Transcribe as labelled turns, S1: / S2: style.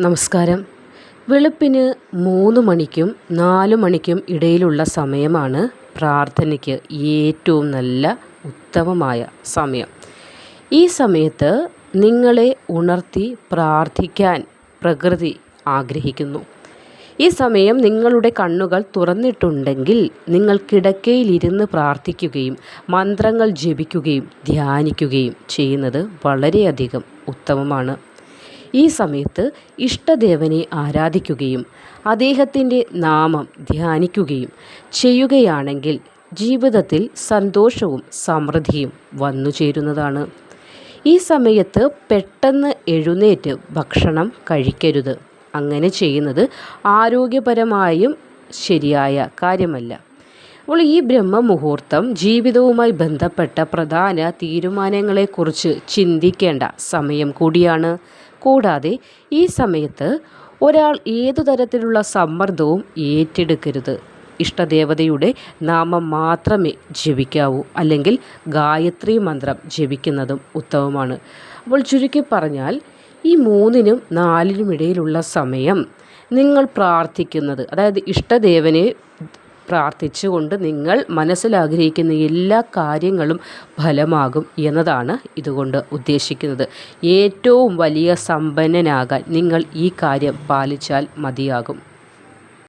S1: നമസ്കാരം. വെളുപ്പിന് 3 മണിക്കും 4 മണിക്കും ഇടയിലുള്ള സമയമാണ് പ്രാർത്ഥനയ്ക്ക് ഏറ്റവും നല്ല ഉത്തമമായ സമയം. ഈ സമയത്ത് നിങ്ങളെ ഉണർത്തി പ്രാർത്ഥിക്കാൻ പ്രകൃതി ആഗ്രഹിക്കുന്നു. ഈ സമയം നിങ്ങളുടെ കണ്ണുകൾ തുറന്നിട്ടുണ്ടെങ്കിൽ നിങ്ങൾ കിടക്കയിലിരുന്ന് പ്രാർത്ഥിക്കുകയും മന്ത്രങ്ങൾ ജപിക്കുകയും ധ്യാനിക്കുകയും ചെയ്യുന്നത് വളരെയധികം ഉത്തമമാണ്. ഈ സമയത്ത് ഇഷ്ടദേവനെ ആരാധിക്കുകയും അദ്ദേഹത്തിൻ്റെ നാമം ധ്യാനിക്കുകയും ചെയ്യുകയാണെങ്കിൽ ജീവിതത്തിൽ സന്തോഷവും സമൃദ്ധിയും വന്നു ചേരുന്നതാണ്. ഈ സമയത്ത് പെട്ടെന്ന് എഴുന്നേറ്റ് ഭക്ഷണം കഴിക്കരുത്. അങ്ങനെ ചെയ്യുന്നത് ആരോഗ്യപരമായും ശരിയായ കാര്യമല്ല. അപ്പോൾ ഈ ബ്രഹ്മമുഹൂർത്തം ജീവിതവുമായി ബന്ധപ്പെട്ട പ്രധാന തീരുമാനങ്ങളെക്കുറിച്ച് ചിന്തിക്കേണ്ട സമയം കൂടിയാണ്. കൂടാതെ ഈ സമയത്ത് ഒരാൾ ഏതു തരത്തിലുള്ള സമ്മർദ്ദവും ഏറ്റെടുക്കരുത്. ഇഷ്ടദേവതയുടെ നാമം മാത്രമേ ജപിക്കാവൂ, അല്ലെങ്കിൽ ഗായത്രി മന്ത്രം ജപിക്കുന്നതും ഉത്തമമാണ്. അപ്പോൾ ചുരുക്കി പറഞ്ഞാൽ ഈ 3നും 4നും ഇടയിലുള്ള സമയം നിങ്ങൾ പ്രാർത്ഥിക്കുന്നത്, അതായത് ഇഷ്ടദേവനെ പ്രാർത്ഥിച്ചുകൊണ്ട് നിങ്ങൾ മനസ്സിലാഗ്രഹിക്കുന്ന എല്ലാ കാര്യങ്ങളും ഫലമാകും എന്നതാണ് ഇതുകൊണ്ട് ഉദ്ദേശിക്കുന്നത്. ഏറ്റവും വലിയ സമ്പന്നനാകാൻ നിങ്ങൾ ഈ കാര്യം പാലിച്ചാൽ മതിയാകും.